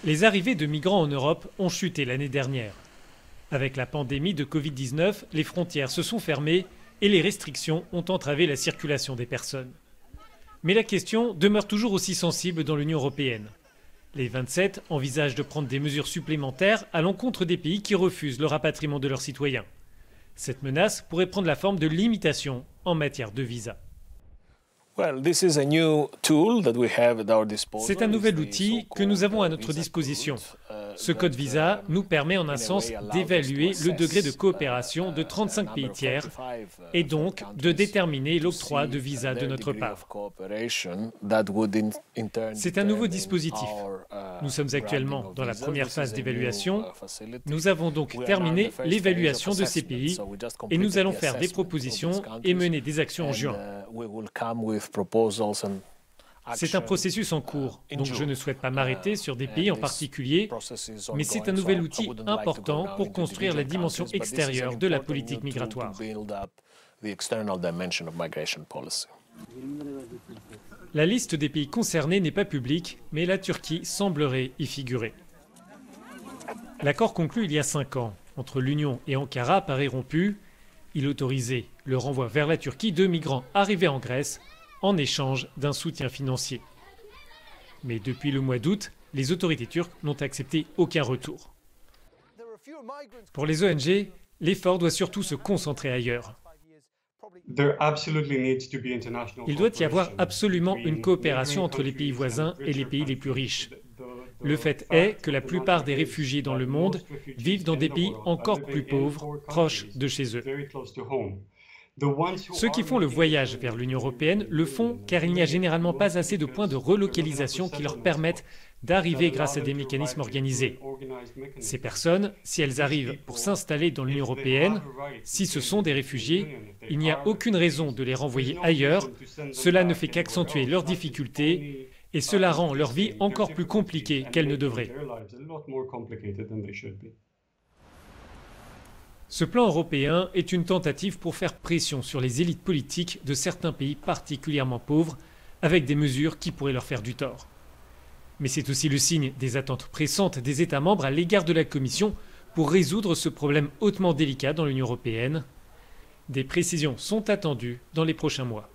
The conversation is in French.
Les arrivées de migrants en Europe ont chuté l'année dernière. Avec la pandémie de Covid-19, les frontières se sont fermées et les restrictions ont entravé la circulation des personnes. Mais la question demeure toujours aussi sensible dans l'Union européenne. Les 27 envisagent de prendre des mesures supplémentaires à l'encontre des pays qui refusent le rapatriement de leurs citoyens. Cette menace pourrait prendre la forme de limitations en matière de visa. C'est un nouvel outil que nous avons à notre disposition. Ce code visa nous permet en un sens d'évaluer le degré de coopération de 35 pays tiers et donc de déterminer l'octroi de visa de notre part. C'est un nouveau dispositif. Nous sommes actuellement dans la première phase d'évaluation. Nous avons donc terminé l'évaluation de ces pays et nous allons faire des propositions et mener des actions en juin. C'est un processus en cours, donc je ne souhaite pas m'arrêter sur des pays en particulier, mais c'est un nouvel outil important pour construire la dimension extérieure de la politique migratoire. La liste des pays concernés n'est pas publique, mais la Turquie semblerait y figurer. L'accord conclu il y a 5 ans entre l'Union et Ankara paraît rompu. Il autorisait le renvoi vers la Turquie de migrants arrivés en Grèce en échange d'un soutien financier. Mais depuis le mois d'août, les autorités turques n'ont accepté aucun retour. Pour les ONG, l'effort doit surtout se concentrer ailleurs. Il doit y avoir absolument une coopération entre les pays voisins et les pays les plus riches. Le fait est que la plupart des réfugiés dans le monde vivent dans des pays encore plus pauvres, proches de chez eux. Ceux qui font le voyage vers l'Union européenne le font car il n'y a généralement pas assez de points de relocalisation qui leur permettent d'arriver grâce à des mécanismes organisés. Ces personnes, si elles arrivent pour s'installer dans l'Union européenne, si ce sont des réfugiés, il n'y a aucune raison de les renvoyer ailleurs. Cela ne fait qu'accentuer leurs difficultés et cela rend leur vie encore plus compliquée qu'elle ne devrait. Ce plan européen est une tentative pour faire pression sur les élites politiques de certains pays particulièrement pauvres, avec des mesures qui pourraient leur faire du tort. Mais c'est aussi le signe des attentes pressantes des États membres à l'égard de la Commission pour résoudre ce problème hautement délicat dans l'Union européenne. Des précisions sont attendues dans les prochains mois.